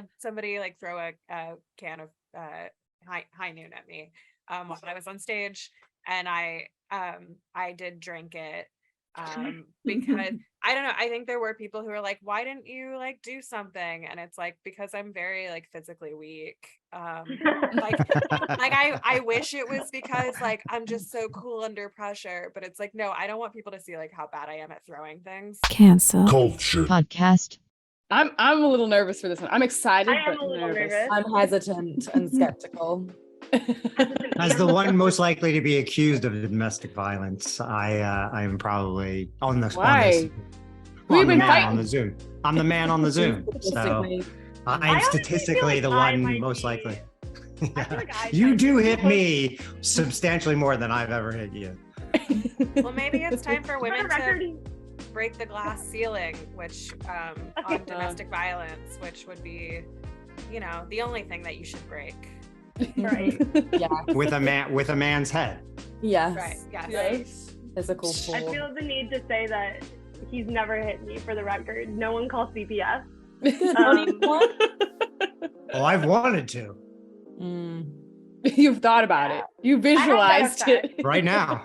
had somebody like throw a can of high noon at me while I was on stage, and I did drink it because I don't know, I think there were people who were like, why didn't you like do something? And it's like, because I'm very like physically weak. Like I wish it was because like I'm just so cool under pressure, but it's like, no, I don't want people to see like how bad I am at throwing things. Cancel Culture podcast. I'm a little nervous for this one. I'm excited, I am but a little nervous. nervous. I'm hesitant and skeptical. As the one most likely to be accused of domestic violence, I am probably on this. Why? Well, We've been fighting on the Zoom. I'm the man on the Zoom, so I'm statistically the one most likely. Yeah. You do hit me substantially more than I've ever hit you. Well, maybe it's time for women to break the glass ceiling, which on domestic violence, which would be, you know, the only thing that you should break. Right. Yeah. With a man's head. Yes. Right. Yes. Yes. Physical force. I feel the need to say that he's never hit me, for the record. No one calls CPS. Oh, I've wanted to. You've thought about it. You visualized it. Right now.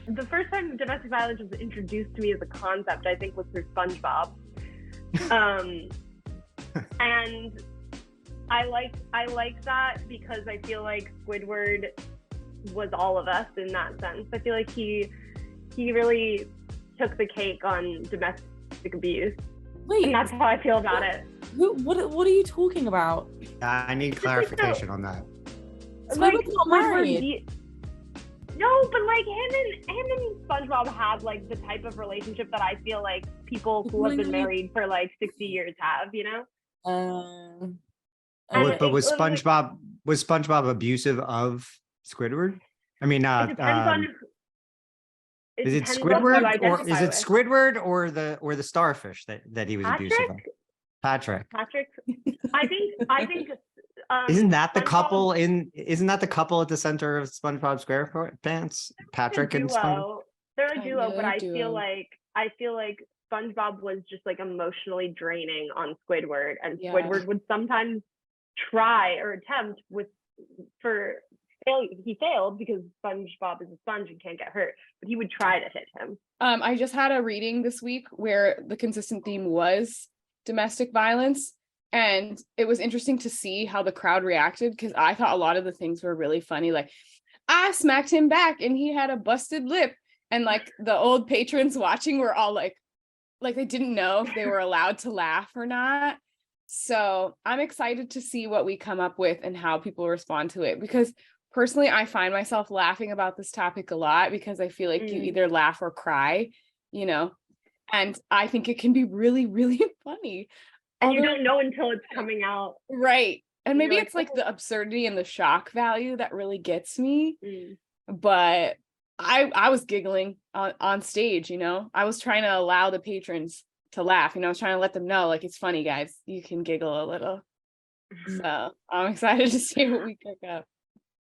The first time domestic violence was introduced to me as a concept, I think, was through SpongeBob. And I like that because I feel like Squidward was all of us in that sense. I feel like he really took the cake on domestic abuse. Wait, And that's how I feel about it. what are you talking about? I need clarification on that. Squidward's not married. No, but like him and SpongeBob have like the type of relationship that I feel like people who have been married for like 60 years have, you know? But was SpongeBob abusive of Squidward? I mean, It depends on. is it depends on who you Squidward or is identify it with. Squidward or the starfish that he was abusive of? Patrick. I think. Isn't that the SpongeBob- couple at the center of SpongeBob SquarePants? Patrick and SpongeBob. They're a duo, Kinda but I duo. feel like SpongeBob was just like emotionally draining on Squidward, and Yeah. Squidward would sometimes try or attempt he failed because SpongeBob is a sponge and can't get hurt, but he would try to hit him. I just had a reading this week where the consistent theme was domestic violence. And it was interesting to see how the crowd reacted, because I thought a lot of the things were really funny. Like, I smacked him back and he had a busted lip. And like the old patrons watching were all like they didn't know if they were allowed to laugh or not. So I'm excited to see what we come up with and how people respond to it, because personally, I find myself laughing about this topic a lot because I feel like you either laugh or cry, you know, and I think it can be really, really funny. And you don't know until it's coming out. Right. And maybe You're it's like the absurdity and the shock value that really gets me. Mm. But I was giggling on stage, you know, I was trying to allow the patrons to laugh, you know, I was trying to let them know, like, it's funny, guys, you can giggle a little. So I'm excited to see what we pick up.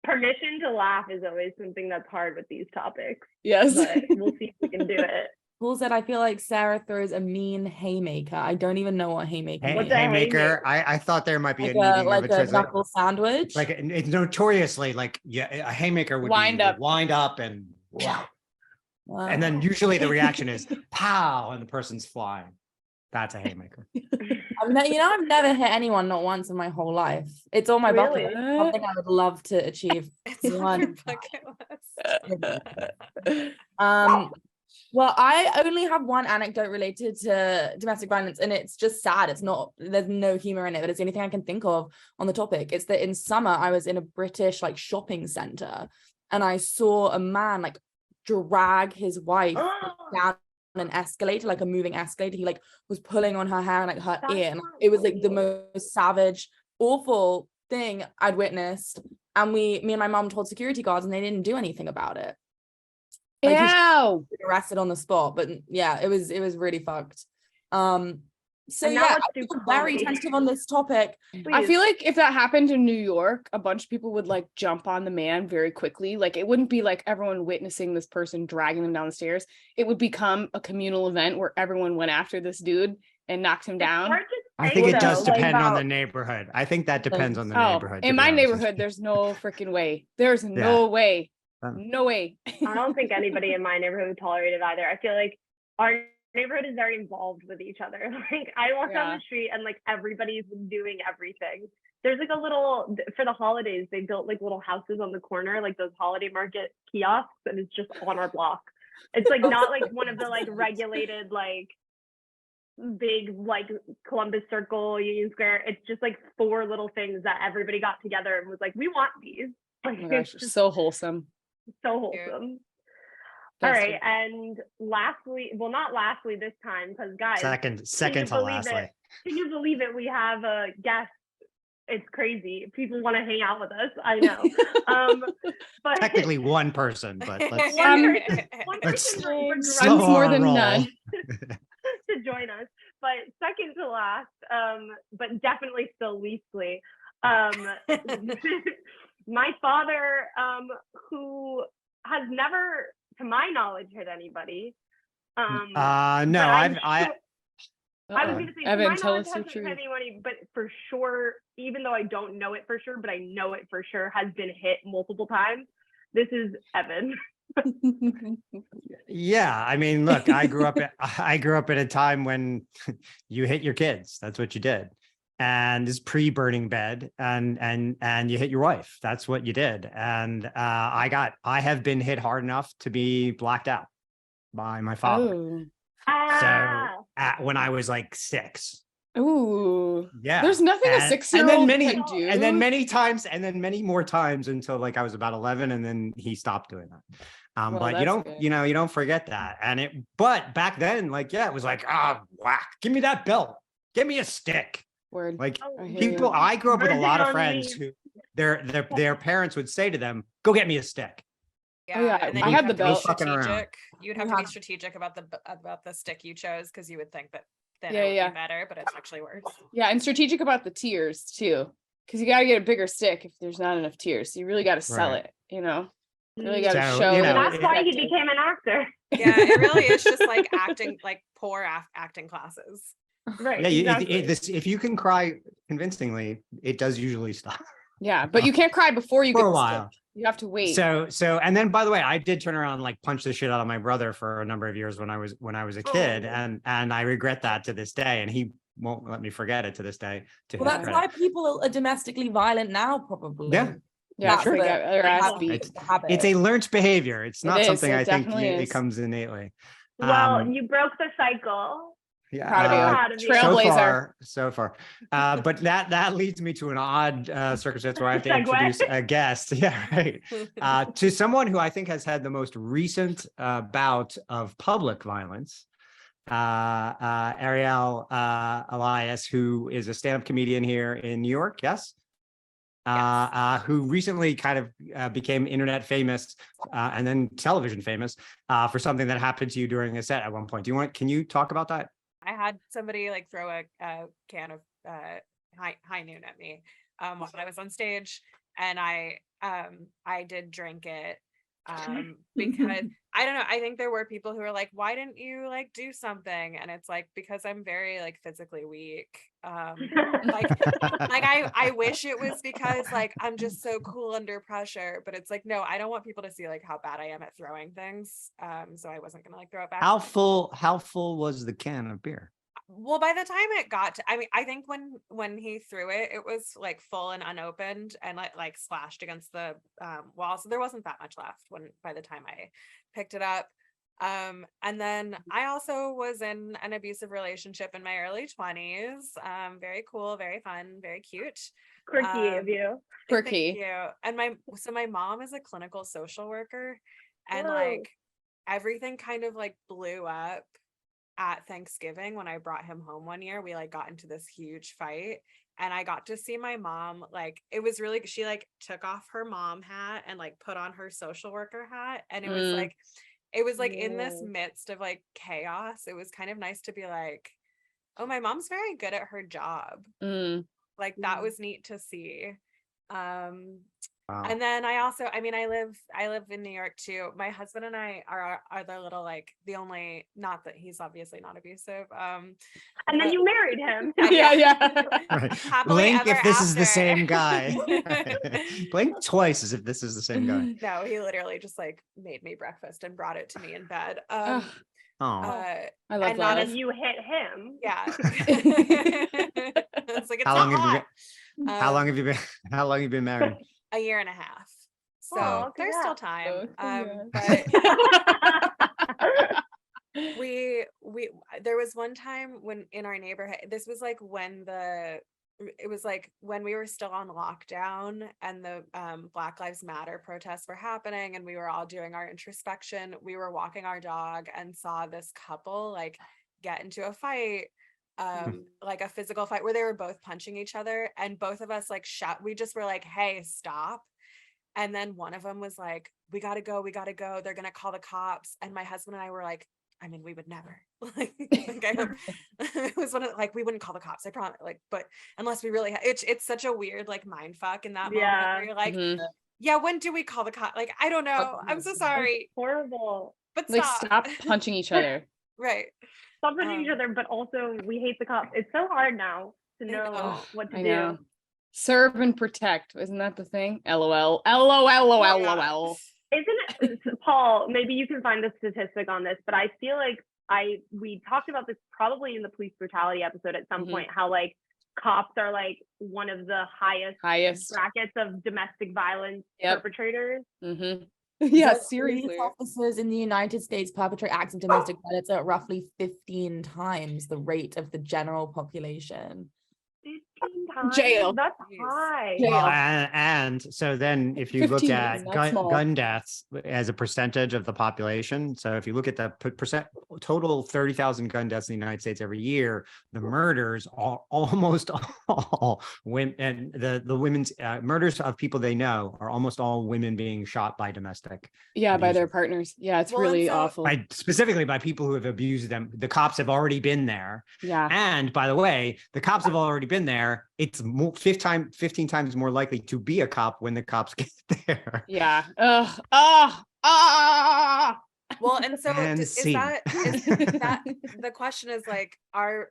Permission to laugh is always something that's hard with these topics. Yes. But we'll see if we can do it. Paul said, I feel like Sarah throws a mean haymaker. I don't even know what haymaker What's is. a Haymaker. I thought there might be Like a meaning like of a it. knuckle sandwich. Like it's notoriously like, yeah, a haymaker would Wind up. wind up and wow. Wow. And then usually the reaction is pow, and the person's flying. That's a haymaker. I've never hit anyone, not once in my whole life. It's on my bucket Really? list. Something I would love to achieve. It's on your One. bucket list. Well, I only have one anecdote related to domestic violence, and it's just sad. There's no humor in it, but it's the only thing I can think of on the topic. It's that in summer I was in a British like shopping center, and I saw a man like drag his wife down an escalator, like a moving escalator. He like was pulling on her hair and like her ear, and it was like the most savage, awful thing I'd witnessed. And me and my mom told security guards, and they didn't do anything about it. Like, he Ew. arrested on the spot, but yeah, it was really fucked. So And now yeah, let's I do feel very comedy. tentative on this topic. I feel like if that happened in New York, a bunch of people would like jump on the man very quickly. Like it wouldn't be like everyone witnessing this person dragging them down the stairs. It would become a communal event where everyone went after this dude and knocked him down. I think it does So, like, depend on the about- neighborhood. I think that depends on the Oh, neighborhood. to in be my honest with neighborhood, you. there's no freaking way. There's no way. No way. I don't think anybody in my neighborhood would tolerate it either. I feel like our neighborhood is very involved with each other. Like I walk down the street and like everybody's doing everything. There's like a little, for the holidays, they built like little houses on the corner, like those holiday market kiosks, and it's just on our block. It's like not like one of the like regulated like big like Columbus Circle, Union Square. It's just like 4 little things that everybody got together and was like, we want these. Like Oh my gosh, it's just so wholesome. so wholesome. All right, and lastly, well, not lastly this time, because guys, second can you to believe lastly. it? Can you believe it? We have a guest. It's crazy. People want to hang out with us. I know. But Technically one person, but let's one let's person slow begrudged more our than roll. none. to join us. But second to last, but definitely still leastly, my father, who has never, to my knowledge, hit anybody. No, but I was going to say, to Evan, my tell knowledge, us the hasn't hit truth. anybody, but for sure, even though I don't know it for sure, but I know it for sure, has been hit multiple times. This is Evan. Yeah, I mean, look, I grew up at a time when you hit your kids. That's what you did. And it's pre-burning bed and you hit your wife. That's what you did. And I have been hit hard enough to be blacked out by my father. Oh. So when I was like 6. Ooh. Yeah. There's nothing a 6-year-old can do. And then many more times until like I was about 11, and then he stopped doing that. Well, but you don't forget that. But back then, like, yeah, it was like, whack, give me that belt, give me a stick. Word. Like I hear people, you. I grew up with a lot of Virgin friends only. who their parents would say to them, go get me a stick. Oh, yeah, and then I you'd had have the to be belt. Fucking around. strategic. You'd have to be Yeah. strategic about the stick you chose, because you would think that then Yeah, it would yeah. be better, but it's actually worse. Yeah, and strategic about the tiers too, because you got to get a bigger stick if there's not enough tiers. So you really got to sell Right. it, you know. You really got to So, show. you that know, it's That's why he effective. became an actor. Yeah, it really is just like acting, like poor acting classes. Right. Yeah, exactly. if you can cry convincingly, it does usually stop Yeah, but you can't cry before you for get a the while. stick. You have to wait. So, and then by the way, I did turn around and like punch the shit out of my brother for a number of years when I was a kid, Oh. and I regret that to this day, and he won't let me forget it to this day. To Well, his that's credit. why people are domestically violent now, probably. Yeah. yeah, That's they the- get their ass beat. It's- the habit. It's a learned behavior. It's not is, something it I think definitely it is. comes innately. Well, you broke the cycle. Yeah, Proud of you. Proud of you. Trailblazer. So far. But that leads me to an odd circumstance where I have to Segue. introduce a guest. Yeah, right. To someone who I think has had the most recent bout of public violence, Ariel Elias, who is a stand-up comedian here in New York. Yes. Who recently kind of became internet famous and then television famous for something that happened to you during a set at one point. Can you talk about that? I had somebody like throw a can of high noon at me while I was on stage, and I did drink it because I don't know, I think there were people who were like, why didn't you like do something? And it's like, because I'm very like physically weak. Like I wish it was because like I'm just so cool under pressure, but it's like, no, I don't want people to see like how bad I am at throwing things. So I wasn't gonna like throw it back. How full was the can of beer? Well, by the time it got to, I mean, I think when he threw it, it was like full and unopened and like splashed against the wall. So there wasn't that much left by the time I picked it up. And then I also was in an abusive relationship in my early 20s. Very cool, very fun, very cute. Quirky of you. Quirky. Thank you. And my mom is a clinical social worker, and Whoa. like everything kind of like blew up at Thanksgiving when I brought him home one year. We like got into this huge fight, and I got to see my mom, like it was really, she like took off her mom hat and like put on her social worker hat, and it was like in this midst of like chaos, it was kind of nice to be like, oh, my mom's very good at her job. Like that was neat to see. Wow. And then I mean, I live in New York too. My husband and I are the little, like, the only, not that he's obviously not abusive. And then but- you married him. Yeah. Right. Happily Blink if ever this is the after. same guy. Blink twice as if this is the same guy. No, he literally just like made me breakfast and brought it to me in bed. Ugh, Oh, I love and And not love. then you hit him. yeah. It's like, it's How not long have you hot. how long have you been? How long have you been married? A year and a half. So Oh, there's still congrats. time. Oh, But we there was one time when in our neighborhood, this was like when it was like when we were still on lockdown and the Black Lives Matter protests were happening and we were all doing our introspection. We were walking our dog and saw this couple like get into a fight, like a physical fight where they were both punching each other, and both of us like we just were like, hey, stop. And then one of them was like, we gotta go, they're gonna call the cops. And my husband and I were like, I mean, we would never. Like it was one of like, we wouldn't call the cops, I promise. Like, but unless we really it's such a weird like mind fuck in that moment where you're like, Mhm. yeah, when do we call the cop? Like, I don't know. I'm so sorry. Horrible. But Like, stop. stop punching each other. Right. Stop punching each other, but also we hate the cops. It's so hard now to I know know. what to I do. know. Serve and protect. Isn't that the thing? LOL. LOL. Isn't it, Paul, maybe you can find the statistic on this, but I feel like we talked about this probably in the police brutality episode at some Mhm. point, how like cops are like one of the highest brackets of domestic violence Yep. perpetrators. Mm-hmm. Yeah, So seriously. police officers in the United States perpetrate acts of domestic violence at roughly 15 times the rate of the general population. 15 times? Jail. That's Jeez. high. Jail. Well, and so then if you look 15, at not small. gun deaths as a percentage of the population, so if you look at the percent total 30,000 gun deaths in the United States every year, the murders are almost all women, and the women's murders of people they know are almost all women being shot by domestic. Yeah, by their abusers. partners. Yeah, it's Well, and really so- awful. Specifically by people who have abused them. The cops have already been there. Yeah. And by the way, the cops have already been there. It's 15 times more likely to be a cop when the cops get there. Yeah. Well, and so And is scene. that the question is like, are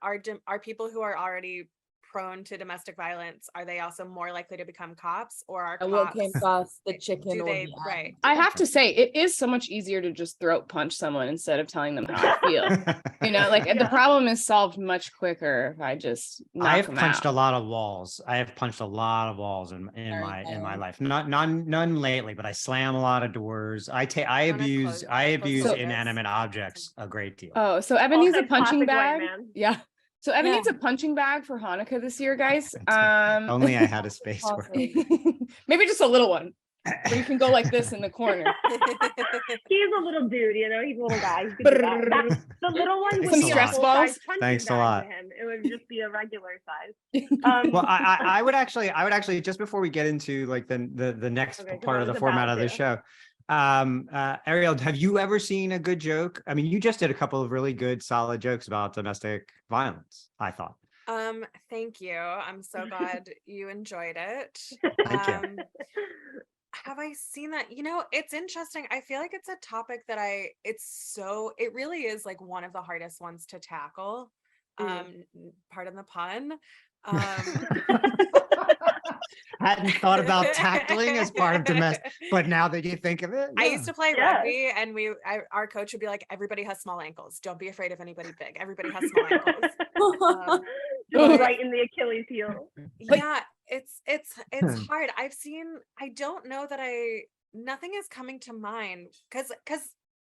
people who are already prone to domestic violence, are they also more likely to become cops, or are And what came cops first, the chicken do or they the egg? right? I have to say, it is so much easier to just throat punch someone instead of telling them how I feel. You know, like the Yeah. problem is solved much quicker if I just knock I have them punched out. a lot of walls. I have punched a lot of walls in my same. life. None lately, but I slam a lot of doors. I abuse close inanimate objects a great deal. Oh, so Evan needs a Okay, punching classic white bag. man. Yeah. So Evan Yeah. needs a punching bag for Hanukkah this year, guys. Only I had a space for it. Awesome. Maybe just a little one. Where you can go like this in the corner. He's a little dude, you know, he's a little guy. He could do that. The little one would Thanks be a a lot. full-size punching Thanks a bag lot. to him. It would just be a regular size. Well, I would actually just before we get into like the next Okay, 'cause part I of the was format about of the to. show. Ariel, have you ever seen a good joke? I mean, you just did a couple of really good, solid jokes about domestic violence, I thought. Thank you. I'm so glad you enjoyed it. Thank you. Have I seen that? You know, it's interesting. I feel like it's a topic that it really is like one of the hardest ones to tackle. Pardon the pun. Hadn't thought about tackling as part of domestic, but now that you think of it, I yeah. used to play Yeah. rugby, and our coach would be like, everybody has small ankles. Don't be afraid of anybody big. Everybody has small ankles. Just right in the Achilles heel. Yeah, it's hard. I don't know that nothing is coming to mind because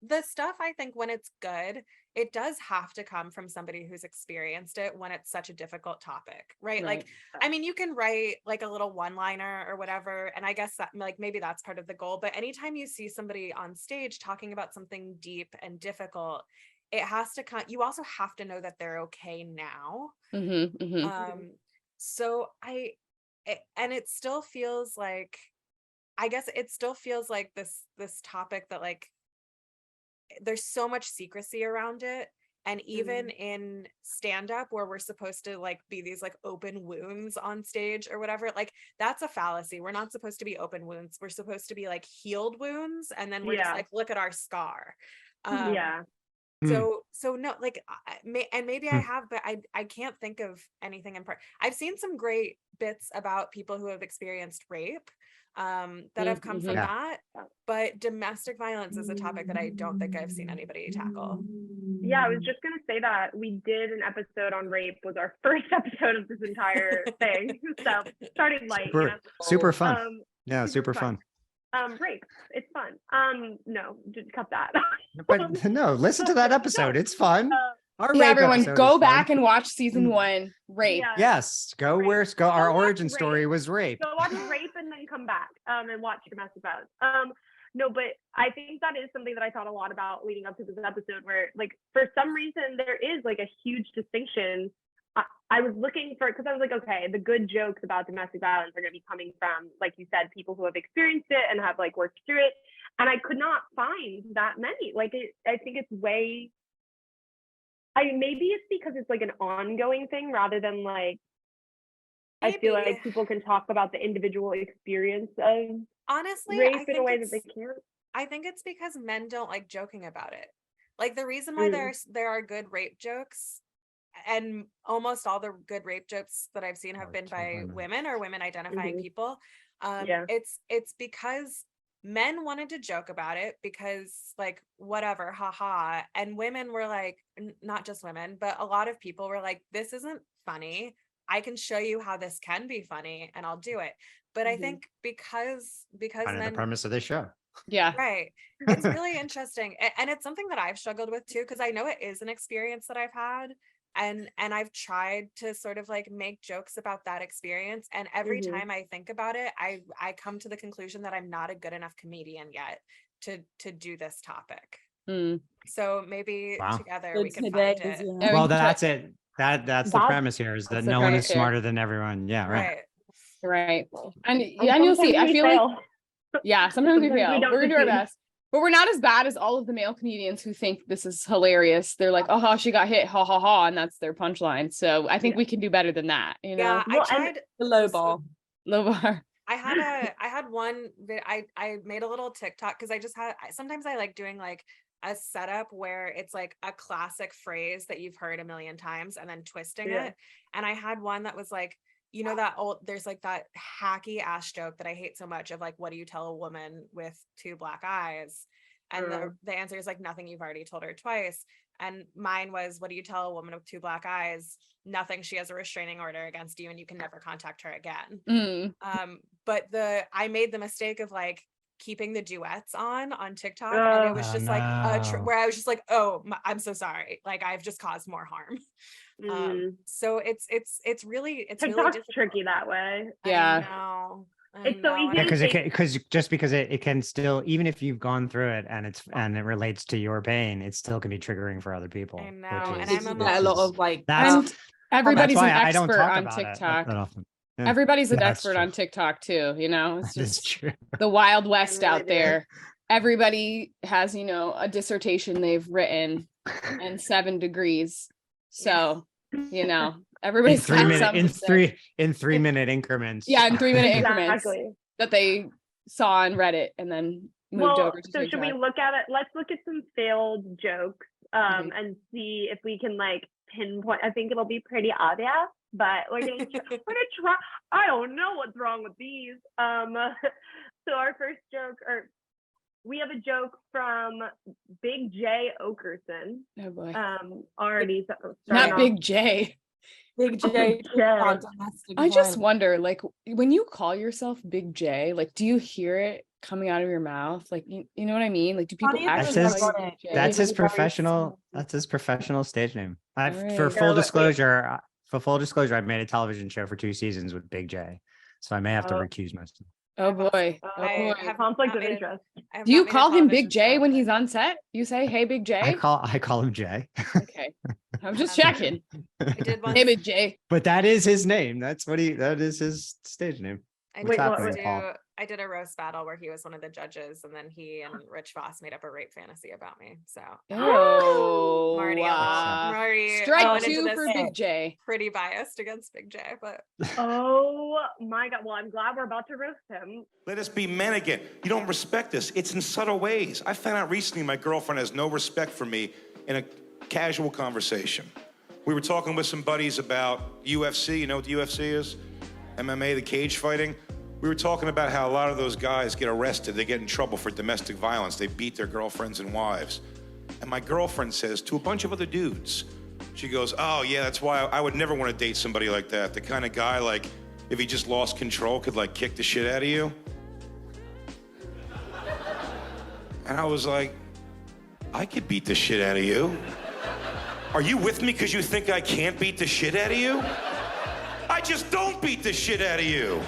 the stuff, I think when it's good, it does have to come from somebody who's experienced it when it's such a difficult topic, right? Like, I mean, you can write like a little one-liner or whatever, and I guess that like maybe that's part of the goal, but anytime you see somebody on stage talking about something deep and difficult, it has to come, you also have to know that they're okay now. So it still feels like, I guess it still feels like this topic that like there's so much secrecy around it, And even in stand-up where we're supposed to like be these like open wounds on stage or whatever, like that's a fallacy. We're not supposed to be open wounds. We're supposed to be like healed wounds. And then we're just like, look at our scar. So no, like maybe I have, but I can't think of anything in part. I've seen some great bits about people who have experienced rape that have come from that, but domestic violence is a topic that I don't think I've seen anybody tackle. Yeah, I was just gonna say that we did an episode on rape, was our first episode of this entire thing. So started light, super fun. Super fun. Rape, it's fun. No, just cut that. But no, listen to that episode. It's fun. Everyone go back and watch season 1, rape. Yes, go rape. Our origin story was rape. Go watch rape and then come back and watch domestic violence. No, but I think that is something that I thought a lot about leading up to this episode, where like for some reason there is like a huge distinction. I was looking for, because I was like, okay, the good jokes about domestic violence are going to be coming from, like you said, people who have experienced it and have like worked through it, and I could not find that many. Like I think it's way. Maybe it's because it's like an ongoing thing rather than like. Maybe. I feel like people can talk about the individual experience of. Honestly, rape in a way that they can't. I think it's because men don't like joking about it. Like the reason why there are good rape jokes, and almost all the good rape jokes that I've seen have been by women or women identifying people. It's because men wanted to joke about it because like whatever, haha, and women were like, not just women, but a lot of people were like, this isn't funny. I can show you how this can be funny, and I'll do it. But I think because kind of the premise of this show. Yeah. Right. It's really interesting. And it's something that I've struggled with too, because I know it is an experience that I've had. And I've tried to sort of like make jokes about that experience. And every time I think about it, I come to the conclusion that I'm not a good enough comedian yet to do this topic. So maybe together we can find it. Well, that's it. That's the premise here, is that no one is smarter than everyone. Yeah. Right. And you'll see, I feel like sometimes we fail. We're gonna do our best, but we're not as bad as all of the male comedians who think this is hilarious. They're like, oh, she got hit, ha ha ha, and that's their punchline. So I think we can do better than that, you know. Yeah, I tried the low bar. I had one I made a little TikTok, because sometimes I like doing like a setup where it's like a classic phrase that you've heard a million times and then twisting it. And I had one that was like, you know, that there's like that hacky ass joke that I hate so much of like, what do you tell a woman with 2 black eyes? And the answer is like, nothing, you've already told her twice. And mine was, what do you tell a woman with 2 black eyes? Nothing, she has a restraining order against you and you can never contact her again. But I made the mistake of like keeping the duets on TikTok, and it was just like where I was just like, I'm so sorry, like I've just caused more harm. So it's really TikTok's tricky that way. It's so easy because it can still, even if you've gone through it and it relates to your pain, it still can be triggering for other people. I know, and I'm a lot of like everybody's an expert on TikTok. Yeah. Everybody's an expert on TikTok too, you know. It's just the Wild West out there. Everybody has, you know, a dissertation they've written and 7 degrees. So, you know, everybody's in 3 minute increments. Yeah, in 3 minute increments that they saw on Reddit and then moved over to TikTok. Should we look at it? Let's look at some failed jokes and see if we can like pinpoint. I think it'll be pretty obvious, but we're gonna try. I don't know what's wrong with these. So our first joke, or we have a joke from Big J Oakerson. Oh boy. Already not Big J. Big J. I just wonder, like, when you call yourself Big J, like, do you hear it coming out of your mouth? Like, you know what I mean? Like, do people actually? That's his professional stage name. For full disclosure, I made a television show for 2 seasons with Big J, so I may have to recuse myself. Oh boy. I have conflict of interest. Do you call him Big J when he's on set? You say, "Hey, Big J." I call him Jay. Okay, I'm just checking. Hey, Big J. But that is his name. That is his stage name. I did a roast battle where he was one of the judges, and then he and Rich Voss made up a rape fantasy about me. So Oh, Marty, Marty strike went into 2 this for Big J. pretty biased against Big J, but Oh my God. Well, I'm glad we're about to roast him. Let us be men again. You don't respect us. It's in subtle ways. I found out recently my girlfriend has no respect for me in a casual conversation. We were talking with some buddies about UFC. You know what the UFC is? MMA, the cage fighting. We were talking about how a lot of those guys get arrested. They get in trouble for domestic violence. They beat their girlfriends and wives. And my girlfriend says to a bunch of other dudes, she goes, oh yeah, that's why I would never want to date somebody like that. The kind of guy, like, if he just lost control, could like kick the shit out of you. And I was like, I could beat the shit out of you. Are you with me because you think I can't beat the shit out of you? I just don't beat the shit out of you.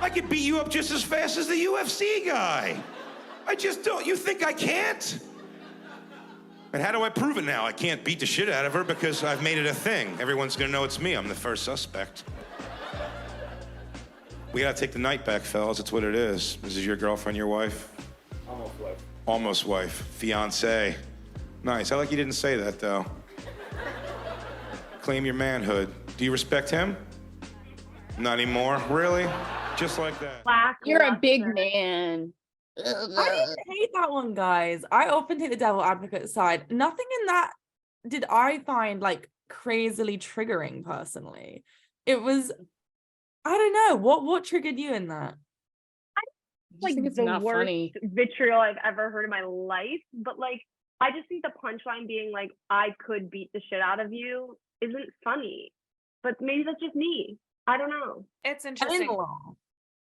I could beat you up just as fast as the UFC guy. I just don't. You think I can't? And how do I prove it now? I can't beat the shit out of her because I've made it a thing. Everyone's gonna know it's me. I'm the first suspect. We gotta take the night back, fellas. That's what it is. This is your girlfriend, your wife? Almost wife. Almost wife. Fiance. Nice. I like you didn't say that, though. Claim your manhood. Do you respect him? Not anymore? Really? Just like that. You're a big man. I didn't hate that one, guys. I often take the devil advocate side. Nothing in that did I find like crazily triggering personally. It was, I don't know, what triggered you in that? Like think it's the not worst funny. vitriol I've ever heard in my life. But like, I just think the punchline being like, I could beat the shit out of you isn't funny. But maybe that's just me. I don't know. it's interesting.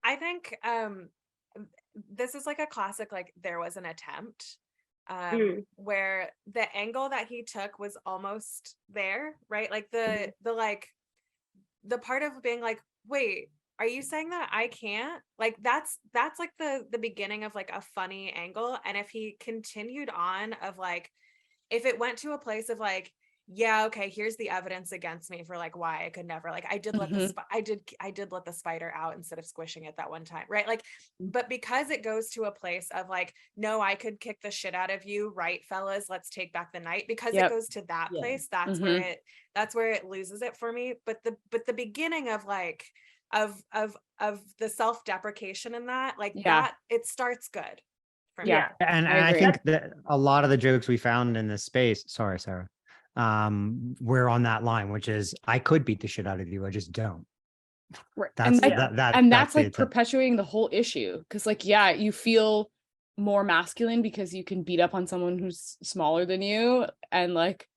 I think this is like a classic, like there was an attempt where the angle that he took was almost there, right? Like the part of being like, wait, are you saying that I can't? Like that's like the beginning of like a funny angle. And if he continued on of like, if it went to a place of like, yeah, okay, here's the evidence against me for like why I could never, like I did let I did let the spider out instead of squishing it that one time, right? Like, but because it goes to a place of like, no, I could kick the shit out of you, right, fellas, let's take back the night, because it goes to that place, that's where it loses it for me. But the beginning of like of the self-deprecation in that, like that, it starts good for me. And I think that a lot of the jokes we found in this space, sorry, Sarah, we're on that line, which is I could beat the shit out of you, I just don't. Right. That's that's like perpetuating the whole issue, because like you feel more masculine because you can beat up on someone who's smaller than you, and like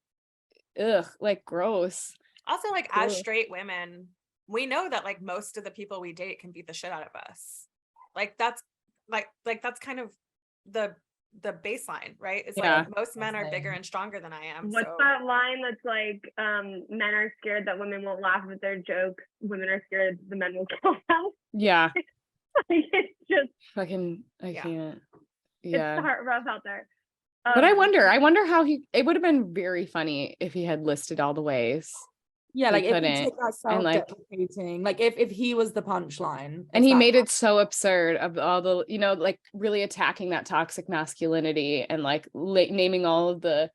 like gross. Also, like as straight women, we know that like most of the people we date can beat the shit out of us. Like that's like that's kind of the baseline, right? It's like most men are bigger and stronger than I am. What's that line that's like, men are scared that women won't laugh at their jokes, women are scared the men will kill them? Yeah. Like, it's just fucking, I can't. It's rough out there. But I wonder how it would have been very funny if he had listed all the ways. Yeah, like if he couldn't, took that self-deprecating, like if he was the punchline, and he made it so absurd of all the, like really attacking that toxic masculinity and like naming all of the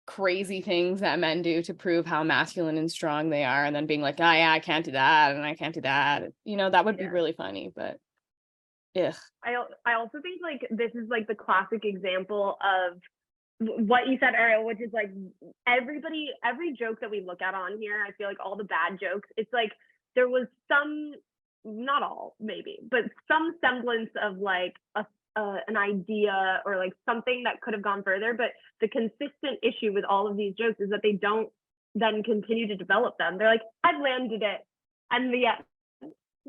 crazy things that men do to prove how masculine and strong they are, and then being like, oh yeah, I can't do that, and I can't do that. That would be really funny, but I also think like this is like the classic example of what you said, Ariel, which is like every joke that we look at on here, I feel like all the bad jokes, it's like there was some, not all maybe, but some semblance of like an idea or like something that could have gone further. But the consistent issue with all of these jokes is that they don't then continue to develop them. They're like, I've landed it, and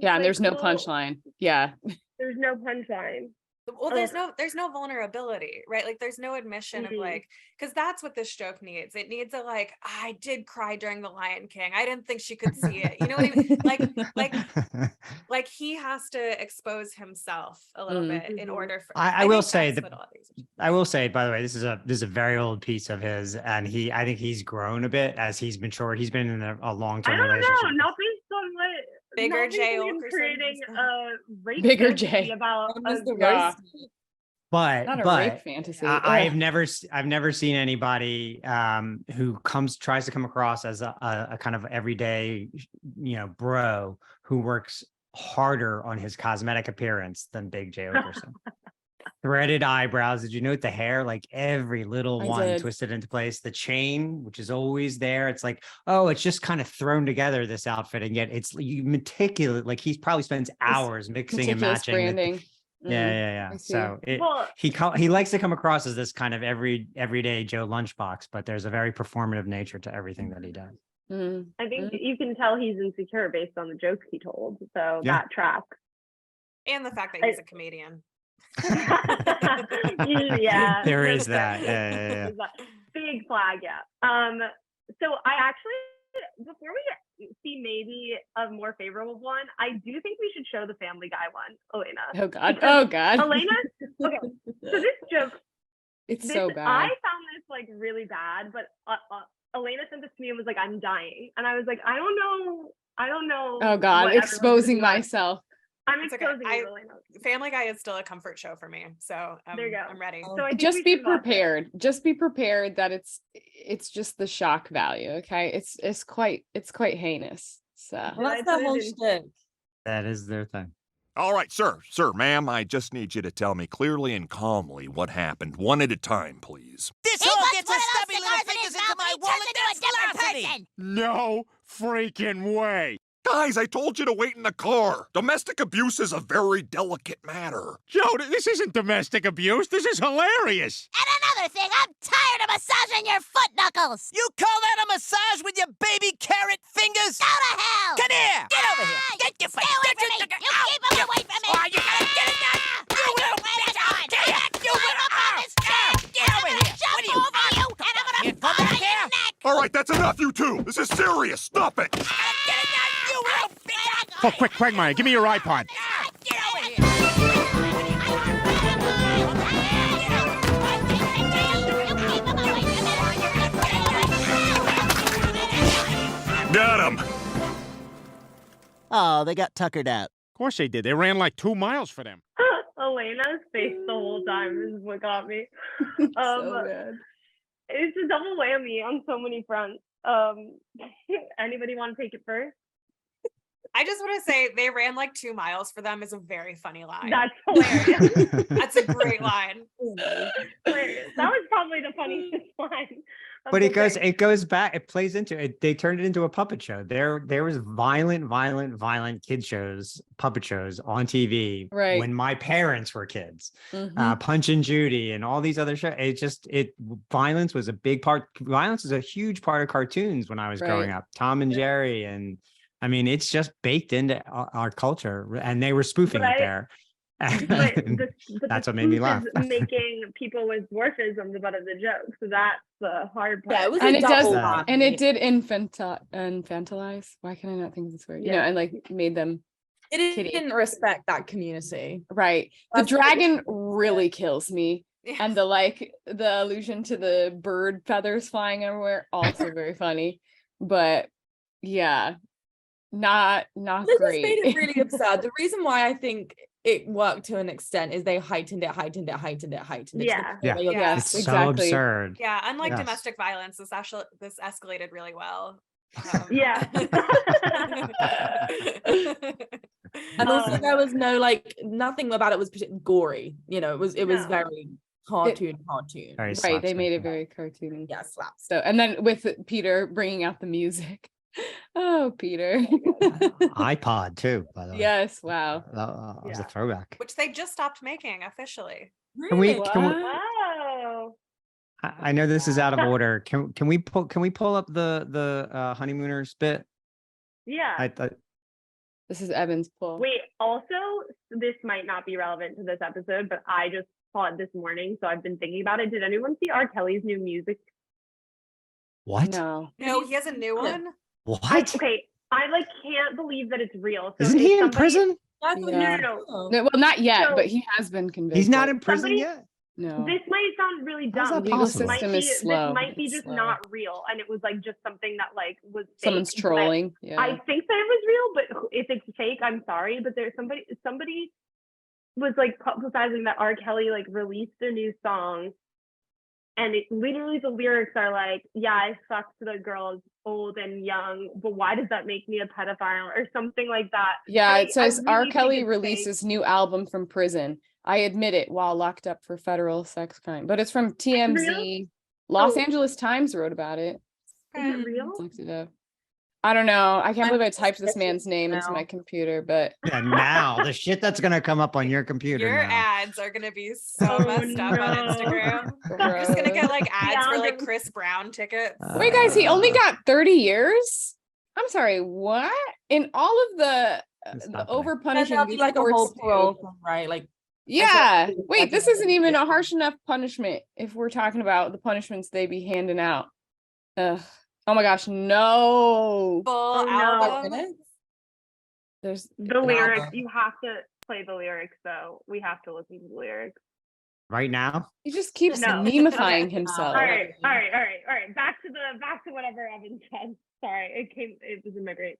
and there's no punchline. There's no punchline. Well, there's no vulnerability, right? Like there's no admission of like, because that's what this joke needs. It needs a like, I did cry during the Lion King, I didn't think she could see it, you know what I mean? Like he has to expose himself a little bit in order for. I will say, by the way, this is a very old piece of his, and I think he's grown a bit as he's matured. He's been in a long-term relationship. Not based on what Bigger not J. thinking of Oakerson. creating a rape Bigger fantasy J. about That's the Yeah. roast. But Not a but rape fantasy. I've Ugh. never seen anybody who tries to come across as a kind of everyday, bro who works harder on his cosmetic appearance than Big J. Oakerson. Threaded eyebrows. Did you note the hair? Like every little I one did. twisted into place. The chain, which is always there. It's like, oh, it's just kind of thrown together, this outfit, and yet it's you meticulous. Like he probably spends hours mixing and Meticulous matching. branding. Yeah. I see. So Well, he likes to come across as this kind of everyday Joe Lunchbox, but there's a very performative nature to everything that he does. Mm. I think you can tell he's insecure based on the jokes he told. So Yeah. that tracks. And the fact that he's a comedian. Yeah. There is there's that. Yeah. there's that. Big flag, yeah. So I actually, before we see maybe a more favorable one, I do think we should show the Family Guy one, Elayna. Oh God. Because Oh God. Elayna, okay, so this joke, It's this, so I bad. found this like really bad, but Elayna sent this to me and was like, I'm dying. And I was like, I don't know. Oh God. what Exposing everyone's doing. myself. I'm It's okay. exposing you, Elayna. Family Guy is still a comfort show for me, so There you go. I'm ready. So I think Just we be should watch it. prepared. Just be prepared that it's just the shock value. Okay. It's quite heinous. So Well, Did that's I their put whole it in- shtick. That is their thing. All right, sir, ma'am, I just need you to tell me clearly and calmly what happened, one at a time, please. This He whole puts gets one his of those stubby little cigars in fingers his into mouth my and he wallet. turns into a That's different larceny. person. No freaking way. Guys, I told you to wait in the car. Domestic abuse is a very delicate matter. Joe, this isn't domestic abuse. This is hilarious. And another thing, I'm tired of massaging your foot knuckles. You call that a massage with your baby carrot fingers? Go to hell. Come here! Get over here! Ah, Get your stay face! away Get from your me. You keep him away from me. Oh, you gotta get it done! You little bitch! Get it! You little Get over here! What are you? Over you, and I'm gonna Come fall back on your here! neck. All right, that's enough, you two. This is serious. Stop it. Get it done! You little bitch! Oh, quick, Quagmire, give me your iPod. Get over here! Got him. Oh, they got tuckered out. Of course they did. They ran like 2 miles for them. Elayna's face the whole time is what got me. so bad. It's a double whammy on so many fronts. Anybody want to take it first? I just want to say they ran like 2 miles for them is a very funny line. That's hilarious. That's a great line. Hilarious. That was probably the funniest line. of But the it thing. goes back, it plays into it. They turned it into a puppet show. There was violent kid shows, puppet shows on TV Right. when my parents were kids. Mhm. Punch and Judy and all these other shows. Violence was a big part. Violence is a huge part of cartoons when I was growing Right. up. Tom and Jerry, and I mean, it's just baked into our culture, and they were spoofing But it there. But That's what made me spoof laugh. is making people with dwarfism the butt of the joke. So that's the hard part. Yeah, it was And a it does, double That. and it whammy. did infantilize. Why can I not think of this word? You know, Yeah. and like made them It Kitty. didn't respect that community. right. The That's the dragon really kills me. Yeah. And the allusion to the bird feathers flying everywhere, also very funny. But yeah, not They just great. made it really absurd. The reason why I think it worked to an extent is they heightened it. To the point Yeah. Yeah. where you're Yeah. It's like, so exactly. absurd. Yeah, unlike Yes. domestic violence, this escalated really well. Yeah. And also Um, there was no nothing about it was gory. You know, it was No. very cartoon. Very Right, they slapstick, made it yeah. very cartoony. Yeah, slaps. So, and then with Peter bringing out the music. Oh, Peter. iPod too, by the way. Yes, wow. That was a Yeah. throwback. Which they just stopped making officially. Can we- Really? can we- Wow. I know this is out of order. Can we pull up the honeymooners bit? Yeah. This is Evan's pull. Wait, also, this might not be relevant to this episode, but I just saw it this morning, so I've been thinking about it. Did anyone see R. Kelly's new music? What? No. No, he has a new Yeah. one. What? Okay, I can't believe that it's real. So Isn't if he in somebody- prison? I thought Yeah. you- No. No, well, not yet, So- but he has been convicted. He's not in prison Somebody- yet. No. This might sound really How's dumb. that possible? This might System be, is slow. this might be It's just slow. not real, and it was like just something that like was fake, Someone's but trolling. Yeah. I think that it was real, but if it's fake, I'm sorry. But there's somebody was like publicizing that R. Kelly like released a new song, and it literally the lyrics are like, "Yeah, I fucked the girls old and young, but why does that make me a pedophile?" or something like that. Yeah, I it says really R. think Kelly it's releases new album from prison. I admit it while locked up for federal sex crime. But it's from TMZ. Los Oh. Angeles Times wrote about it. Is it real? Looked it up. I don't know. I can't believe I typed this man's name into my computer, but Yeah, now the shit that's gonna come up on your computer Your now. ads are gonna be so Oh, messed up on no. Instagram. You're just gonna get like ads for like Yeah. Chris Brown tickets. wait, guys, he only got 30 years? I'm sorry, what? In all of the It's the not over And punishing there'll be like a whole parole thing, right? Like, Yeah. Exactly. Wait, That's this isn't even a exactly. harsh enough punishment if we're talking about the punishments they be handing out. Ugh. Oh my gosh, no. Full Oh, no. album. There's The lyrics, album. you have to play the lyrics though. We have to listen to the lyrics. Right now? he just keeps No. memifying Okay. himself. All right. Back to whatever Evan said. Sorry, it was in my brain.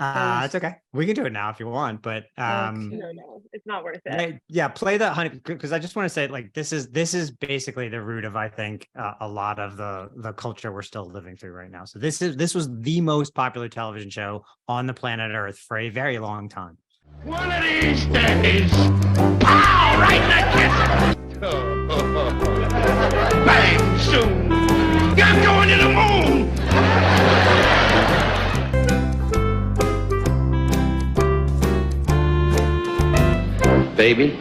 It's okay. We can do it now if you want, but Okay. No, it's not worth it. yeah, play the honey because I just want to say like this is basically the root of I think a lot of the culture we're still living through right now. So this was the most popular television show on the planet Earth for a very long time. One of these days, pow, right in the kisser. Bang, soon. I'm going to the moon. Baby,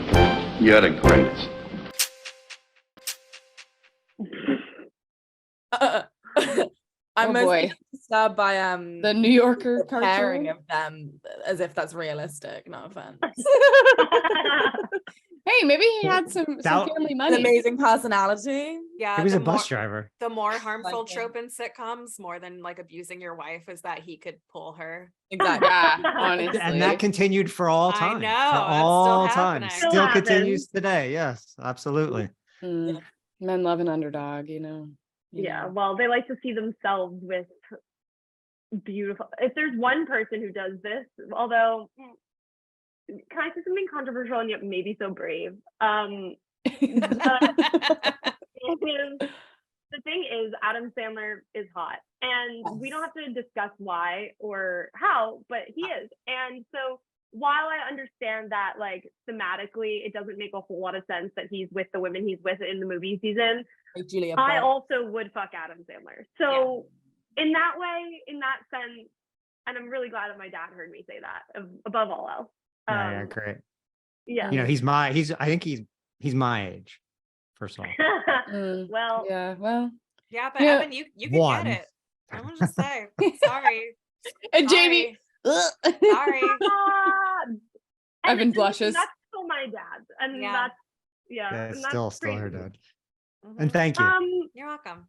you're the greatest. I'm Oh, mostly boy. disturbed by The New Yorker pairing cartoon. of them as if that's realistic. No offense. Hey, maybe he had some That- family An money. amazing personality. Yeah, He was the a bus more- driver. The more harmful Like him. trope in sitcoms, more than like abusing your wife, is that he could pull her. Exactly. Yeah, honestly. And that continued for all I time. know, For it's still all time. happening. Still Still happens. continues today. Yes, absolutely. Mm. Men love an underdog, you know. Yeah, well, they like to see themselves with beautiful. If there's one person who does this, although, can I say something controversial and yet maybe so brave? The thing is, Adam Sandler is hot, and we don't have to discuss why or how, but he is. And so while I understand that, like, thematically, it doesn't make a whole lot of sense that he's with the women he's with in the movie season, Like Julia I Budd. also would fuck Adam Sandler. So in that way, in that sense, and I'm really glad that my dad heard me say that above all else. Yeah, great. Yeah. You know, I think he's my age, first of all. Mm. Well, Yeah, well. Yeah, but Yeah. Evan, you can One. get it. I want to just say, sorry. And Jamie. Sorry. and Evan blushes. That's still my dad, and Yeah. that's Yeah, and it's that's still her crazy. dad. Mhm. And thank you. You're welcome.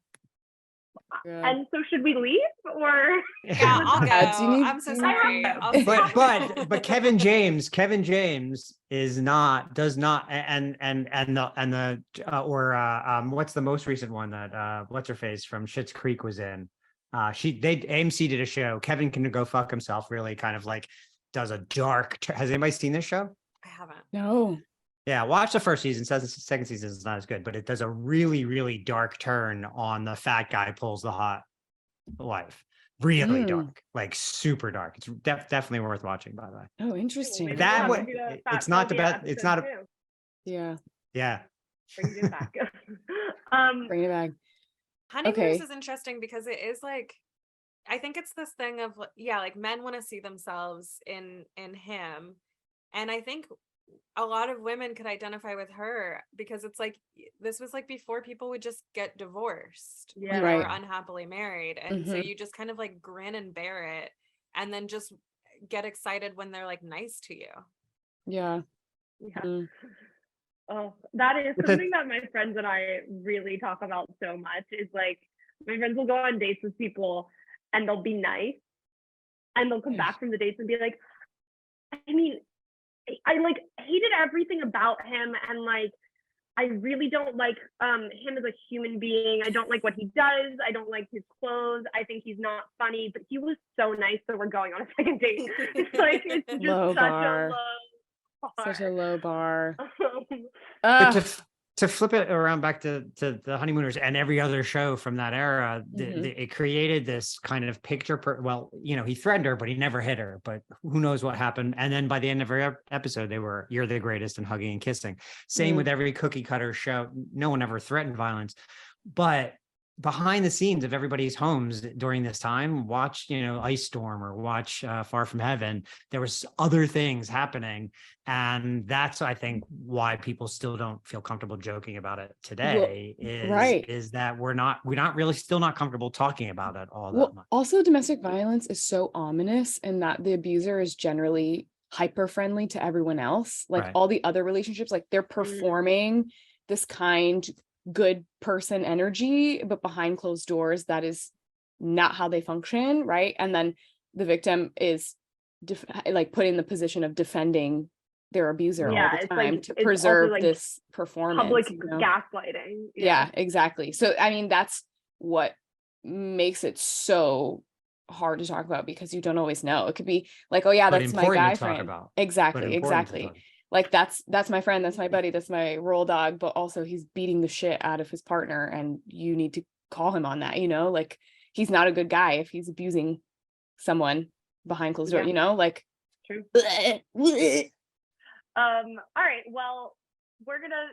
And so should we leave or? Yeah, I'll go. Do you need- I'm so do you sorry. need- I'll but Kevin James does not and the what's the most recent one that what's her face from Schitt's Creek was in. AMC did a show. Kevin Can Go Fuck Himself really kind of like does a dark. Has anybody seen this show? I haven't. No. Yeah, watch the first season. Says the second season is not as good, but it does a really, really dark turn on the fat guy pulls the hot wife. Really dark, like super dark. It's definitely worth watching, by the way. Oh, interesting. Maybe That we'll way, have to do a it's fat not the phobia best. It's not a. episode too. Yeah. Yeah. Bring it back. Bring it back. Honeymooners Okay. is interesting because it is like, I think it's this thing of like men want to see themselves in him, and I think a lot of women could identify with her because it's like this was like before people would just get divorced Yeah. when they were Right. unhappily married, and so Mhm. you just kind of like grin and bear it, and then just get excited when they're like nice to you. Yeah. Yeah. Mm. Oh, that is It's a- something that my friends and I really talk about so much. Is like my friends will go on dates with people and they'll be nice, and they'll come back from the dates and be like, I mean, I like hated everything about him, and like I really don't like him as a human being. I don't like what he does. I don't like his clothes. I think he's not funny, but he was so nice, so we're going on a second date. It's like, it's just Low such bar. a low bar. Such a low bar. But to flip it around back to the Honeymooners and every other show from that era, it created this kind of picture. Well, you know, he threatened her, but he never hit her. But who knows what happened? And then by the end of every episode, they were "You're the greatest" and hugging and kissing. Same with every cookie cutter show. No one ever threatened violence, but behind the scenes of everybody's homes during this time, watch, you know, Ice Storm or watch Far From Heaven, there was other things happening. And that's, I think, why people still don't feel comfortable joking about it today, is that we're not really still not comfortable talking about it all that much. Also, domestic violence is so ominous in that the abuser is generally hyper friendly to everyone else. Like all the other relationships, like they're performing this kind, good person energy, but behind closed doors, that is not how they function, right? And then the victim is like put in the position of defending their abuser all the time to preserve this performance. Public gaslighting. Yeah, exactly. So I mean, that's what makes it so hard to talk about, because you don't always know. It could be like, oh yeah, that's my guy friend. Exactly. Like that's my friend, that's my buddy, that's my roll dog, but also he's beating the shit out of his partner, and you need to call him on that, you know, like he's not a good guy if he's abusing someone behind closed door, you know, like true. All right, well, we're gonna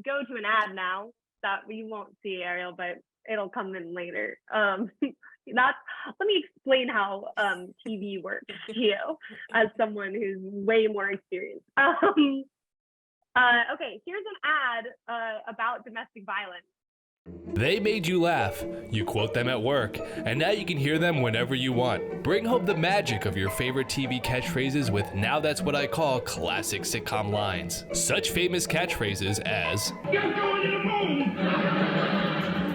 go to an ad now that you won't see, Ariel, but it'll come in later. Let me explain how TV works to you as someone who's way more experienced. Okay, here's an ad about domestic violence. They made you laugh, you quote them at work, and now you can hear them whenever you want. Bring home the magic of your favorite TV catchphrases with Now That's What I Call classic sitcom lines. Such famous catchphrases as, You're going to the moon!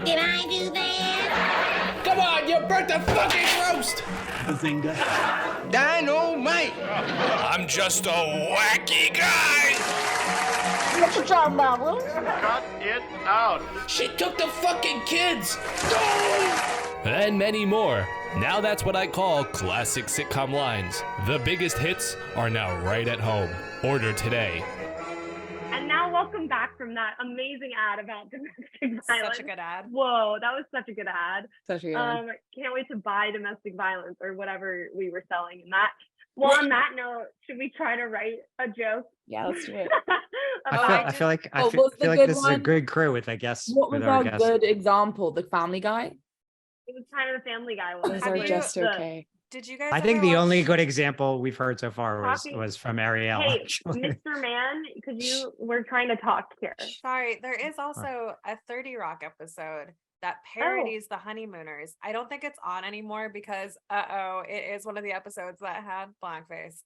Did I do that? come on, you burnt the fucking roast! Dynamite! I'm just a wacky guy! What you talking about, Willis? Cut it out. She took the fucking kids! And many more. Now That's What I Call classic sitcom lines. The biggest hits are now right at home. Order today. And now welcome back from that amazing ad about domestic violence. Such a good ad. Whoa, that was such a good ad. Such a good ad. Can't wait to buy domestic violence or whatever we were selling in that. Well, on that note, should we try to write a joke? Yeah, let's do it. I feel like this is a good crew with, I guess. What was our good example? The Family Guy? It was kind of the Family Guy one. Those are just okay. Did you guys? I think the only good example we've heard so far was from Ariel. Hey, actually. Mr. Man, we're trying to talk here. Sorry, there is also a 30 Rock episode that parodies the Honeymooners. I don't think it's on anymore because it is one of the episodes that had blackface.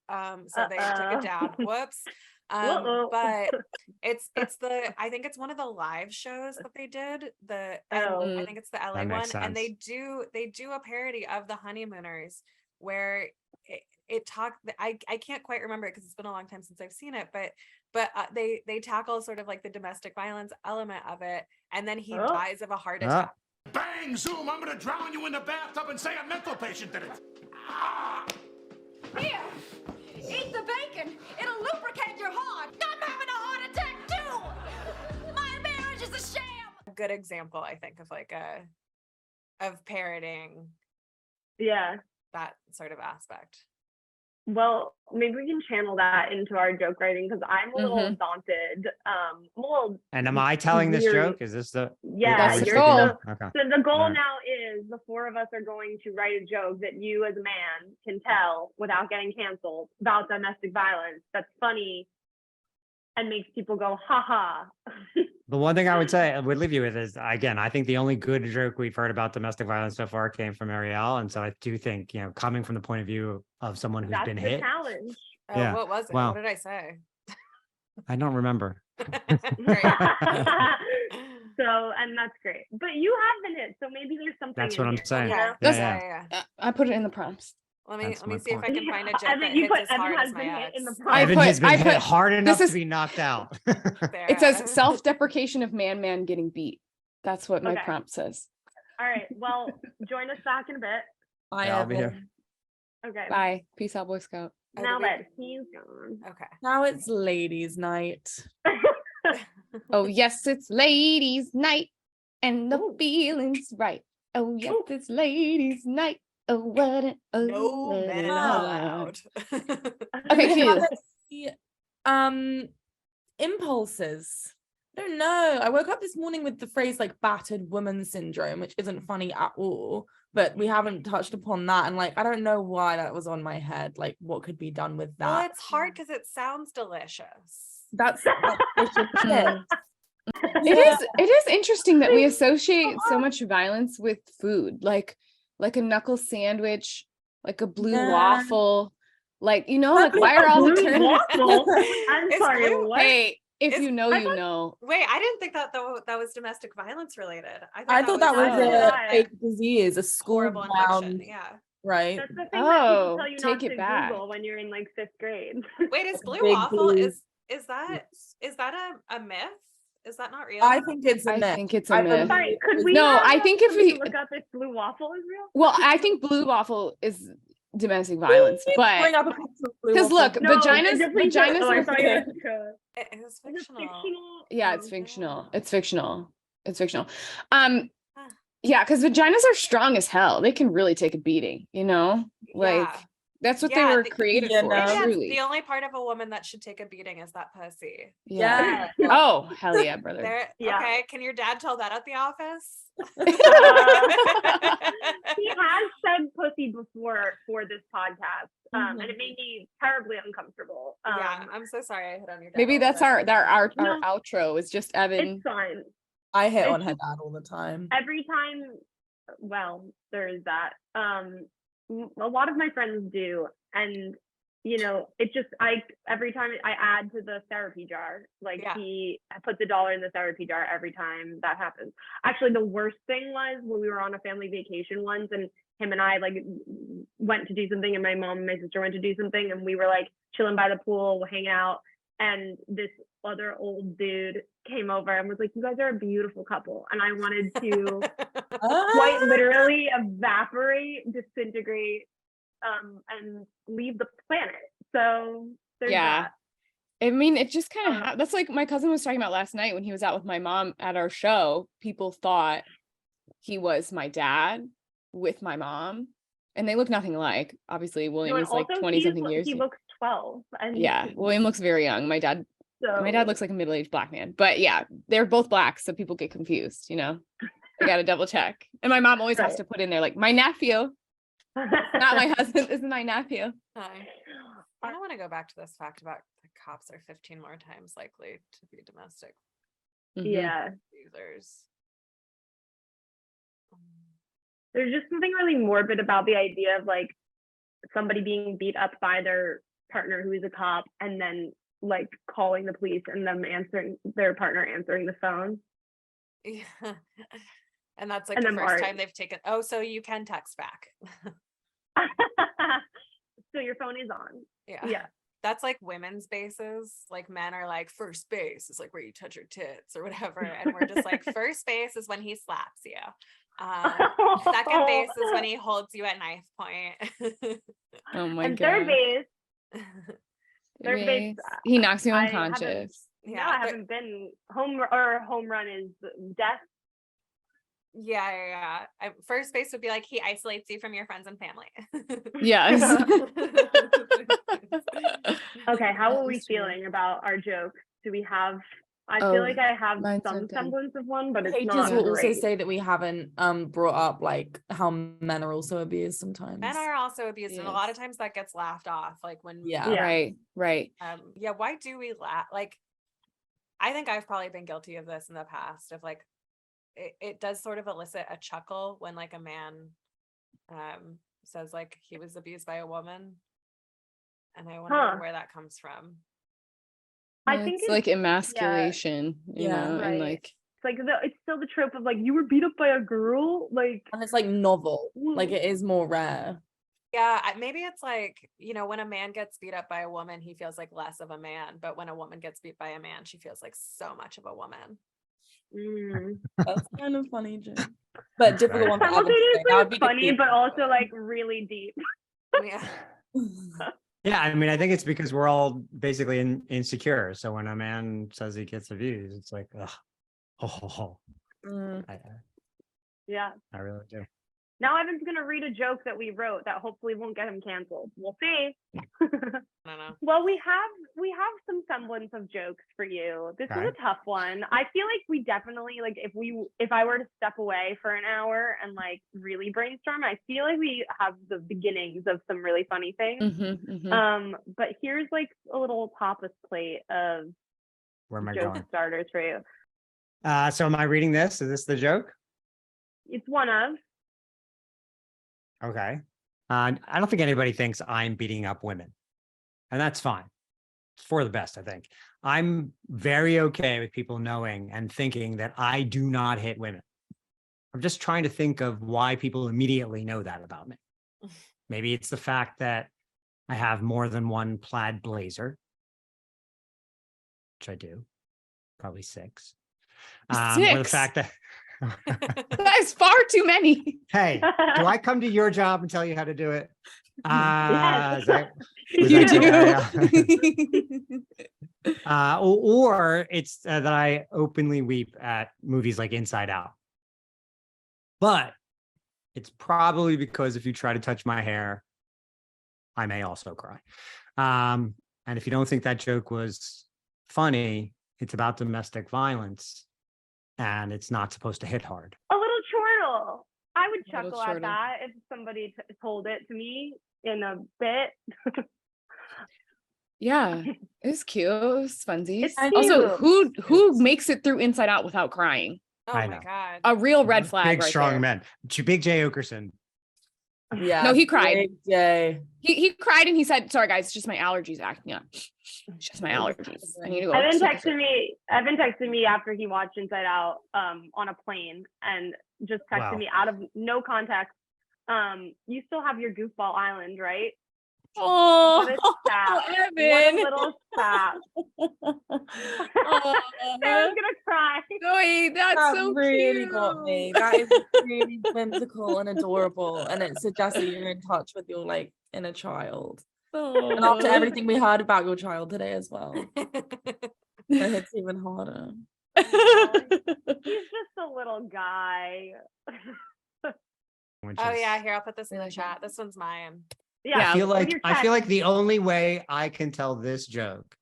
So they took it down. Whoops. But I think it's one of the live shows that they did. I think it's the LA one, and they do a parody of the Honeymooners where it talked. I can't quite remember it because it's been a long time since I've seen it, but they tackle sort of like the domestic violence element of it, and then he dies of a heart attack. Bang, zoom, I'm gonna drown you in the bathtub and say a mental patient did it. Here, eat the bacon. It'll lubricate your heart. I'm having a heart attack too. My marriage is a sham. A good example, I think, of like of parodying that sort of aspect. Well, maybe we can channel that into our joke writing because I'm a little daunted. And am I telling this joke? Is this the that's the goal? Okay. So the goal now is the four of us are going to write a joke that you as a man can tell without getting canceled about domestic violence. That's funny and makes people go ha ha. The one thing I would leave you with is, again, I think the only good joke we've heard about domestic violence so far came from Ariel. And so I do think, coming from the point of view of someone who's been hit. Challenge. Yeah. What was it? Wow. What did I say? I don't remember. So, and that's great. But you have been hit, so maybe there's something. That's what I'm saying. Yeah. Yeah. I put it in the prompts. Let me That's my see if I point. can find a joke Evan, that you hits put as Evan hard has as my been hit ex. in the Evan has been hit hard enough this to be knocked out. It says There. self-deprecation of man getting beat. That's what my Okay. prompt says. All right. Well, join us back in a bit. I Yeah, I'll be here. Okay. Bye. Peace out, Boy Scout. Now that he's gone. Okay. Now it's ladies' night. Oh, yes, it's ladies' night and the feeling's right. Oh, yes, it's ladies' night. Oh, what an No what men an allowed. Okay, Q. Impulses. I don't know. I woke up this morning with the phrase like battered woman syndrome, which isn't funny at all, but we haven't touched upon that. And like, I don't know why that was on my head. Like, what could be done with that? Well, it's hard because it sounds delicious. That's It is interesting that we associate so much violence with food, like a knuckle sandwich, like a blue waffle, like like why are all the Blue terms? waffle? I'm It's sorry, blue. what? Hey, if It's- you know, I you thought- know. Wait, I didn't think that that was domestic violence related. I thought that was Oh. a fake disease, a horrible school-bound, infection. Yeah. right? That's the thing that people Oh, tell you take not it to back. Google when you're in like 5th grade. Wait, is blue Big waffle blue. is that a myth? Is that not real? I think it's a I myth. think it's a I myth. Sorry, could we? No, have I think if somebody we- look up if blue waffle is real. Well, I think blue waffle is domestic violence, Bring but up a picture of blue because waffle. look, vaginas, Oh, I thought you vaginas. were It is Is it fictional. fictional? Yeah, Oh, it's fictional. yeah. It's fictional. It's fictional. Huh. Yeah, because vaginas are strong as hell. They can really take a beating, Like Yeah. that's what Yeah, they were the- created you for, know? Maybe that's truly. the only part of a woman that should take a beating is that pussy. Yeah. Yeah. Oh, hell yeah, brother. There. Yeah. Okay. Can your dad tell that at the office? He has said pussy before for this podcast, and Mm-hmm. it made me terribly uncomfortable. Yeah. I'm so sorry I hit on your dad. Maybe a that's little bit. our No. outro is just Evan. It's fine. I hit on It's her dad all the time. Every time, well, there is that. A lot of my friends do, and it just every time I add to the therapy jar, like Yeah. I put the dollar in the therapy jar every time that happens. Actually, the worst thing was when we were on a family vacation once, and him and I went to do something, and my mom and my sister went to do something, and we were chilling by the pool, hanging out, and this other old dude came over and was like, "You guys are a beautiful couple," and I wanted to quite literally evaporate, disintegrate, and leave the planet. So there's Yeah. that. I mean, it just kind of that's like my cousin was talking about last night when he was out with my mom at our show. People thought he was my dad with my mom, and they look nothing alike. Obviously, William And is like also 20 something years. He looks 12, and Yeah, William looks very young. My dad looks like a middle-aged black man, but yeah, they're both black, so people get confused. I gotta double check. And my mom always has Right. to put in there my nephew, not my husband. This is my nephew. Hi. I don't want to go back to this fact about the cops are 15 more times likely to be domestic Mhm. Yeah. abusers. There's just something really morbid about the idea of somebody being beat up by their partner who is a cop, and then calling the police and them their partner answering the phone. Yeah. And that's And the them first art. time they've taken. Oh, so you can text back. So your phone is on. Yeah. Yeah. That's women's bases. Men are first base is where you touch your tits or whatever. And we're just first base is when he slaps you. Second base is when he holds you at knife point. Oh my And god. third base, He knocks you I haven't- unconscious. no, I haven't been home run is death. Yeah. First base would be he isolates you from your friends and family. Yes. Okay, how That are we is true. feeling about our jokes? Do we have? I Oh, feel like I have mine's some not done. semblance of one, but it's Haters not will also great. say that we haven't brought up how men are also abused sometimes. Men are also abused, and a lot of Yes. times that gets laughed off. When Yeah. Yeah. Right. yeah, why do we laugh? I think I've probably been guilty of this in the past of it does sort of elicit a chuckle when a man says he was abused by a woman, and I wonder Huh. where that comes from. I think it's emasculation, Yeah, and right. It's still the trope of you were beat up by a girl, And it's novel. It is more rare. Yeah, maybe it's like, when a man gets beat up by a woman, he feels like less of a man. But when a woman gets beat by a man, she feels like so much of a woman. That's kind of funny, Jim. But difficult one for Evan to say. That would be funny, but also like really deep. Yeah. Yeah, I mean, I think it's because we're all basically insecure. So when a man says he gets abused, it's like, ugh, Yeah. I really do. Now Evan's gonna read a joke that we wrote that hopefully won't get him canceled. We'll see. I don't know. Well, we have some semblance of jokes for you. This is a tough one. I feel like we definitely, like, if I were to step away for an hour and like really brainstorm, I feel like we have the beginnings of some really funny things. But here's like a little tapas plate of Where am I joke going? starters for you. So am I reading this? Is this the joke? It's one of. Okay. I don't think anybody thinks I'm beating up women, and that's fine. It's for the best, I think. I'm very okay with people knowing and thinking that I do not hit women. I'm just trying to think of why people immediately know that about me. Maybe it's the fact that I have more than one plaid blazer, which I do, probably 6. Or the fact that that is far too many. Hey, do I come to your job and tell you how to do it? You do. Or it's that I openly weep at movies like Inside Out. But it's probably because if you try to touch my hair, I may also cry. And if you don't think that joke was funny, it's about domestic violence. And it's not supposed to hit hard. A little chortle. I would chuckle at chortle. that if somebody told it to me in a bit. Yeah, it was cute. It was funsies. It's Also, cute. who makes it through Inside Out without crying? Oh I my know. God. A real red flag. Big, right strong there. men. Big J. Oakerson. Yeah. No, he cried. Big J. He cried and he said, "Sorry guys, it's just my allergies acting up. It's just my allergies. I need to go." Evan texted me after he watched Inside Out on a plane and just texted me out of no context. You still have your goofball island, right? Oh, What a sap. Evan. What a little sap. Sarah's gonna cry. No, that's That so really cute. got me. That is really whimsical and adorable, and it suggests that you're in touch with your like inner child. And after everything we heard about your child today as well, it hits even harder. He's just a little guy. Oh yeah, here, I'll put this in the chat. This one's mine. Yeah, I feel like the only way I can tell this joke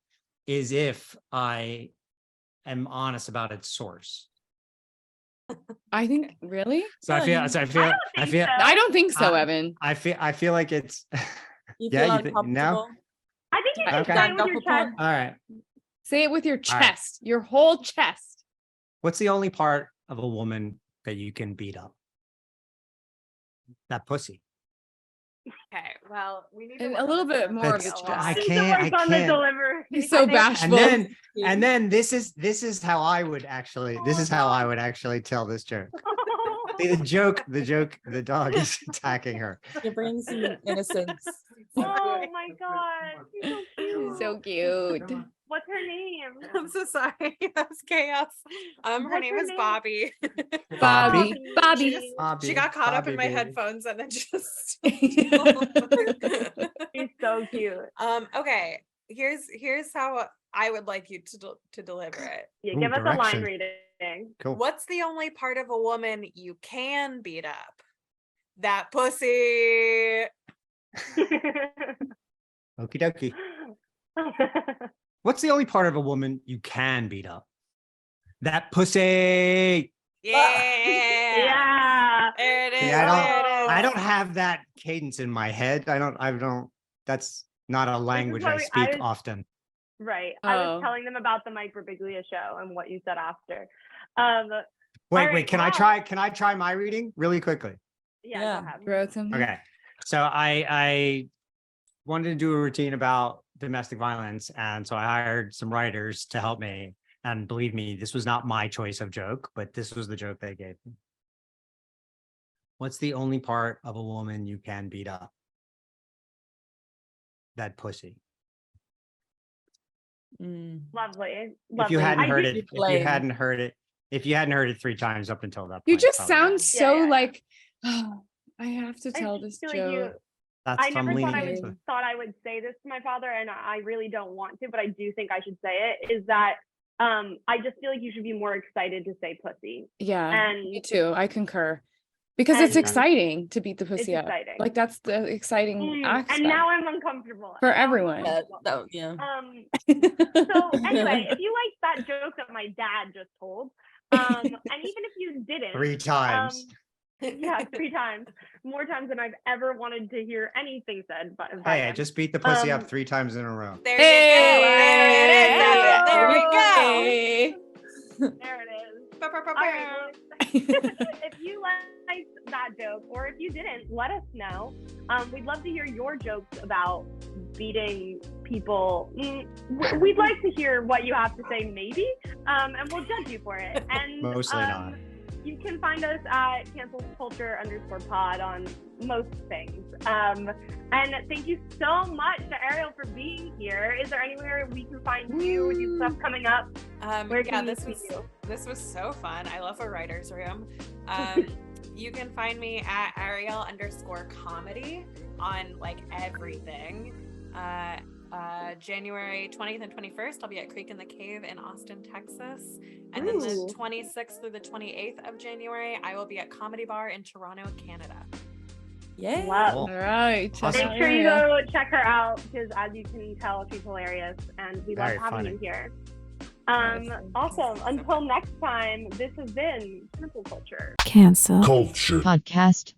is if I am honest about its source. I think really. I don't think so, Evan. I feel like it's. You Yeah, feel you think- uncomfortable? I think you can Okay. say it with your chest. All right. Say it with your All right. chest, your whole chest. What's the only part of a woman that you can beat up? That pussy. Okay, well, we need to And work a on little this bit one. more of That's- its I chest. can't. On the delivery. He's so bashful. And then this is how I would actually tell this joke. See, the dog is attacking her. You're bringing some innocence. Oh my god. He's so cute. So cute. What's her name? I'm so sorry. That's chaos. Her What's name her is name? Bobby. Bobby. She got caught up in my baby. headphones and then just He's so cute. okay. Here's how I would like you to deliver it. Yeah, Ooh, give us a line direction. reading. Cool. What's the only part of a woman you can beat up? That pussy. Okie dokie. What's the only part of a woman you can beat up? That pussy. Yeah. Yeah. There it is. Yeah, I don't have that cadence in my head. I don't. That's not a language what I we- speak I was- often. Right. I was Oh. telling them about the Mike Birbiglia show and what you said after. Wait, right, can I well- try my reading really quickly? Yeah. Yeah. Go ahead. Wrote something. Okay. So I wanted to do a routine about domestic violence, and so I hired some writers to help me. And believe me, this was not my choice of joke, but this was the joke they gave me. What's the only part of a woman you can beat up? that pussy. Lovely. If you hadn't heard it, if you hadn't heard it 3 times up until that point. You just probably sound not. so like, oh, I have to tell this feel joke. like That's I never from thought leaning I would say this to my father, and I really don't want to, but I do think I should say it, is that I just feel like you should be more excited to say pussy. Yeah, And me too. I concur. Because it's exciting to beat the pussy up. exciting. Like that's the exciting aspect. And now I'm uncomfortable. For everyone. Yeah. So anyway, if you liked that joke that my dad just told, and even if you didn't, 3 times. Yeah, 3 times, more times than I've ever wanted to hear anything said. But Hey, I just beat the pussy up 3 times in a row. There we go. There it is. All right, well, if you liked that joke, or if you didn't, let us know. We'd love to hear your jokes about beating people. We'd like to hear what you have to say, maybe, and we'll judge you for it. And Mostly not. You can find us at cancelculture_pod on most things. And thank you so much to Ariel for being here. Is there anywhere we can find you? Do you have stuff coming up? This was so fun. I love a writer's room. You can find me at Ariel_comedy on like everything. January 20th and 21st, I'll be at Creek in the Cave in Austin, Texas. And then the 26th through the 28th of January, I will be at Comedy Bar in Toronto, Canada. Yeah. Wow. All right. Awesome. Make sure you go check her out, because as you can tell, she's hilarious, and we love Very having funny. you here. Awesome. Until next time, this has been Cancel Culture. Cancel Culture. Podcast.